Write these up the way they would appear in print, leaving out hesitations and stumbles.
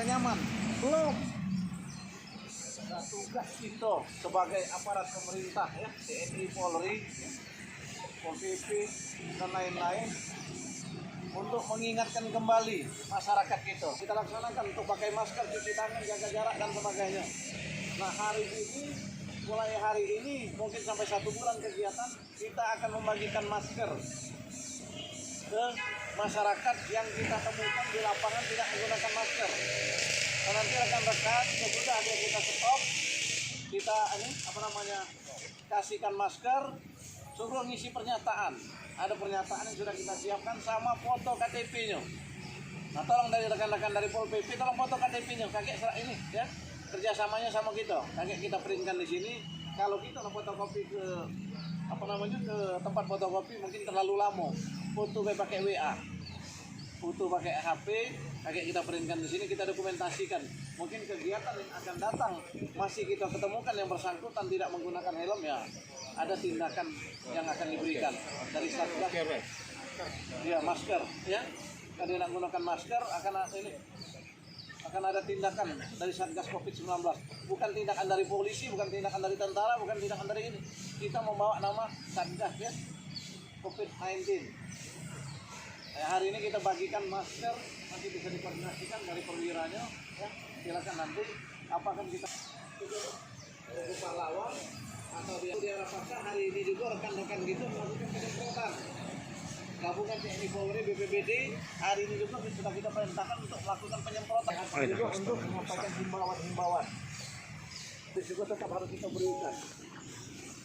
nyaman. Belum. Nah, tugas kita sebagai aparat pemerintah ya, TNI, Polri, Pol PP dan lain-lain untuk mengingatkan kembali masyarakat kita. Kita laksanakan untuk pakai masker, cuci tangan, jaga jarak dan sebagainya. Nah, mulai hari ini mungkin sampai 1 bulan kegiatan kita akan membagikan masker ke masyarakat yang kita temukan di lapangan tidak menggunakan masker. Dan nanti rekan-rekan sesudah ada kita stop, kita kasihkan masker, suruh ngisi pernyataan. Ada pernyataan yang sudah kita siapkan sama foto KTP-nya. Nah, tolong dari rekan-rekan dari Pol PP tolong foto KTP-nya. Kakek ini ya, kerjasamanya sama kita. Kakek kita printkan di sini. Kalau kita fotokopi ke ke tempat fotokopi mungkin terlalu lama. Foto pakai WA, foto pakai HP, kakek kita printkan di sini, kita dokumentasikan. Mungkin kegiatan yang akan datang masih kita ketemukan yang bersangkutan tidak menggunakan helm, ya ada tindakan yang akan diberikan dari Satgas. Ya, masker ya. Kalau tidak menggunakan masker akan ada tindakan dari Satgas COVID-19. Bukan tindakan dari polisi, bukan tindakan dari tentara, bukan tindakan dari ini. Kita membawa nama Satgas ya, COVID-19. Hari ini kita bagikan masker, nanti bisa dikoordinasikan dari perwiranya ya. Silakan nanti apakah kita berupa lawan atau diharapkan hari ini juga rekan-rekan gitu melakukan penyemprotan. Gabungan TNI, Polri, BPBD hari ini juga sudah kita perintahkan untuk melakukan penyemprotan juga untuk menyampaikan himbauan-himbauan. Itu juga tetap harus kita berikan.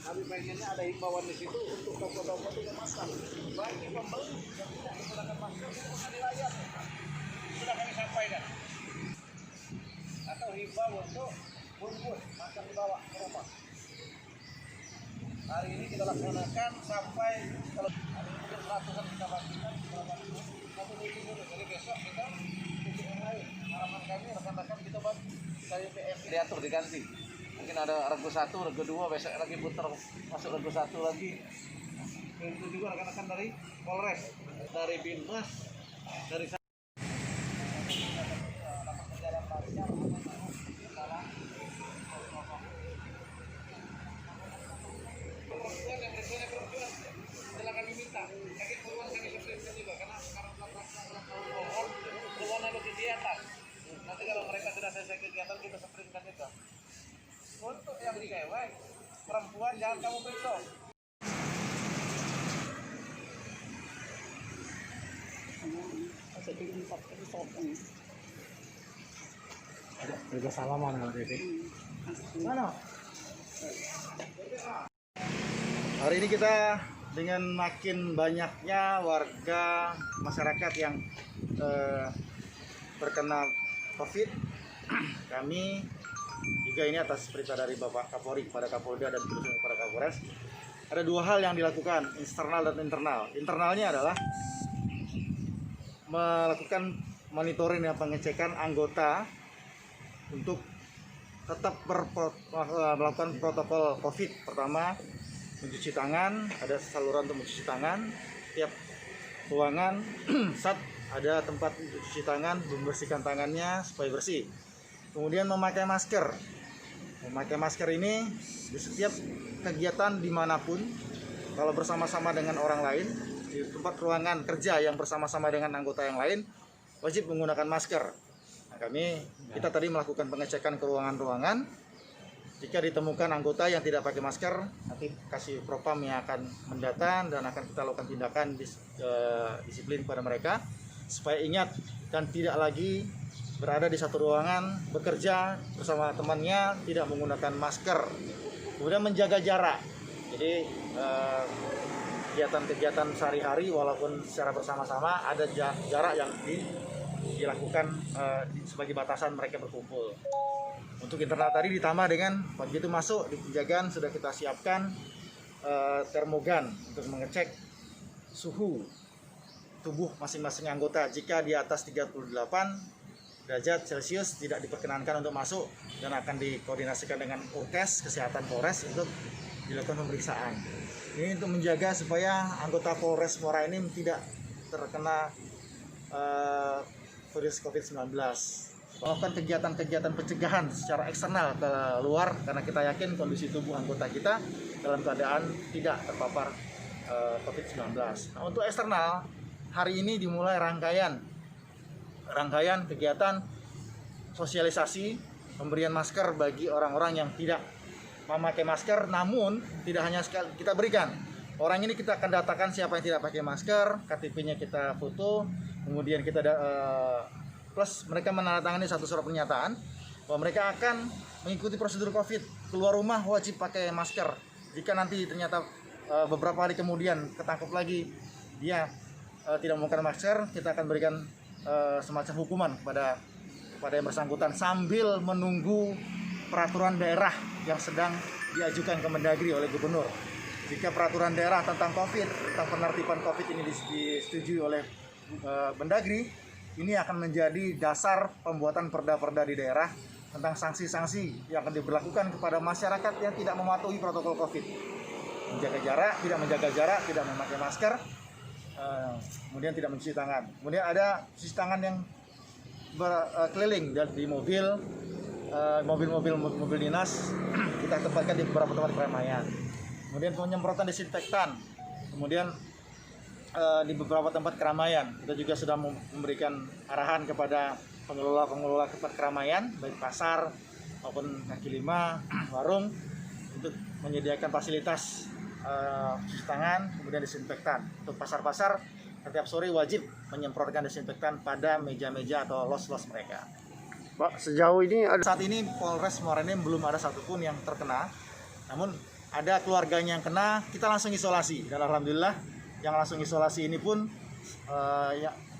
Kami pengennya ada himbauan di situ untuk toko-toko tidak masker. Bagi pembeli yang tidak menggunakan masker itu bisa dilayar. Sudah kami sampaikan. Atau himbau untuk bungkus masker dibawa ke rumah. Hari ini kita laksanakan sampai kalau hari ini mungkin ratusan kita bagikan satu minggu dulu. Jadi besok kita titik yang lain. Harapan kami rekan-rekan kita bagi dari PS diatur diganti. Mungkin ada regu 1, regu 2, besok lagi putar masuk regu 1 lagi. Itu juga rekan-rekan dari Polres, dari Binmas, dari silakan diminta. Yakin peluang kami seperti juga karena sekarang peluang ada kegiatan. Nanti kalau mereka sudah selesai kegiatan kita sprintkan juga. Untuk yang di kewek, perempuan jangan kamu periksa. Ada salaman kalau ini. Mana? Hari ini kita dengan makin banyaknya warga masyarakat yang terkena COVID, kami juga ini atas perintah dari Bapak Kapolri kepada Kapolda dan terus kepada Kapolres, ada 2 hal yang dilakukan, eksternal dan internal. Internalnya adalah melakukan monitoring dan pengecekan anggota untuk tetap melakukan protokol COVID. Pertama, mencuci tangan, ada saluran untuk mencuci tangan. Tiap ruangan saat ada tempat untuk cuci tangan, membersihkan tangannya supaya bersih. Kemudian memakai masker. Memakai masker ini di setiap kegiatan dimanapun, kalau bersama-sama dengan orang lain, di tempat ruangan kerja yang bersama-sama dengan anggota yang lain, wajib menggunakan masker. Nah, kita tadi melakukan pengecekan ke ruangan-ruangan. Jika ditemukan anggota yang tidak pakai masker, nanti kasih propam yang akan mendata dan akan kita lakukan tindakan disiplin pada mereka supaya ingat dan tidak lagi berada di satu ruangan bekerja bersama temannya tidak menggunakan masker. Kemudian menjaga jarak. Jadi kegiatan-kegiatan sehari-hari walaupun secara bersama-sama ada jarak yang dilakukan sebagai batasan mereka berkumpul. Untuk internal tadi ditambah dengan begitu masuk di penjagaan sudah kita siapkan termogan untuk mengecek suhu tubuh masing-masing anggota. Jika di atas 38 derajat Celcius tidak diperkenankan untuk masuk dan akan dikoordinasikan dengan Urkes Kesehatan Polres untuk dilakukan pemeriksaan. Ini untuk menjaga supaya anggota Polres Muara Enim tidak terkena virus COVID-19. melakukan kegiatan-kegiatan pencegahan secara eksternal ke luar, karena kita yakin kondisi tubuh anggota kita dalam keadaan tidak terpapar COVID-19. Nah, untuk eksternal, hari ini dimulai rangkaian kegiatan sosialisasi pemberian masker bagi orang-orang yang tidak memakai masker. Namun tidak hanya sekali kita berikan, orang ini kita akan datakan siapa yang tidak pakai masker, KTP-nya kita foto, kemudian kita plus mereka menandatangani satu surat pernyataan bahwa mereka akan mengikuti prosedur COVID. Keluar rumah wajib pakai masker. Jika nanti ternyata beberapa hari kemudian ketangkep lagi dia tidak menggunakan masker, kita akan berikan semacam hukuman kepada yang bersangkutan sambil menunggu peraturan daerah yang sedang diajukan ke Mendagri oleh Gubernur. Jika peraturan daerah tentang COVID, tentang penertiban COVID ini disetujui oleh Mendagri, ini akan menjadi dasar pembuatan perda-perda di daerah tentang sanksi-sanksi yang akan diberlakukan kepada masyarakat yang tidak mematuhi protokol COVID. Menjaga jarak, tidak menjaga jarak, tidak memakai masker, kemudian tidak mencuci tangan. Kemudian ada cuci tangan yang berkeliling di mobil dinas, kita tempatkan di beberapa tempat keramaian. Kemudian penyemprotan desinfektan. Kemudian di beberapa tempat keramaian kita juga sudah memberikan arahan kepada pengelola tempat keramaian, baik pasar maupun kaki lima, warung, untuk menyediakan fasilitas cuci tangan, kemudian desinfektan. Untuk pasar-pasar setiap sore wajib menyemprotkan desinfektan pada meja-meja atau los-los mereka. Pak, sejauh ini Saat ini Polres Muara Enim belum ada satupun yang terkena, namun ada keluarganya yang kena, kita langsung isolasi. Dan alhamdulillah yang langsung isolasi ini pun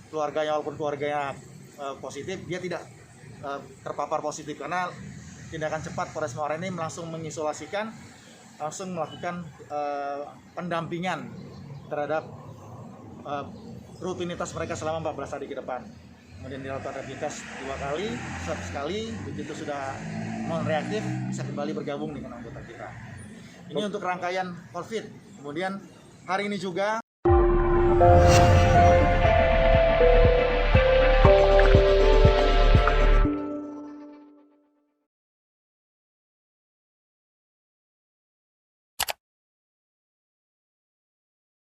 keluarganya, walaupun keluarganya positif, dia tidak terpapar positif, karena tindakan cepat Polres Muara Enim langsung mengisolasikan, langsung melakukan pendampingan terhadap rutinitas mereka selama 14 hari ke depan. Kemudian dilakukan rapid test 2 kali, swab sekali, begitu sudah non reaktif bisa kembali bergabung dengan anggota kita. Ini untuk rangkaian COVID. Kemudian hari ini juga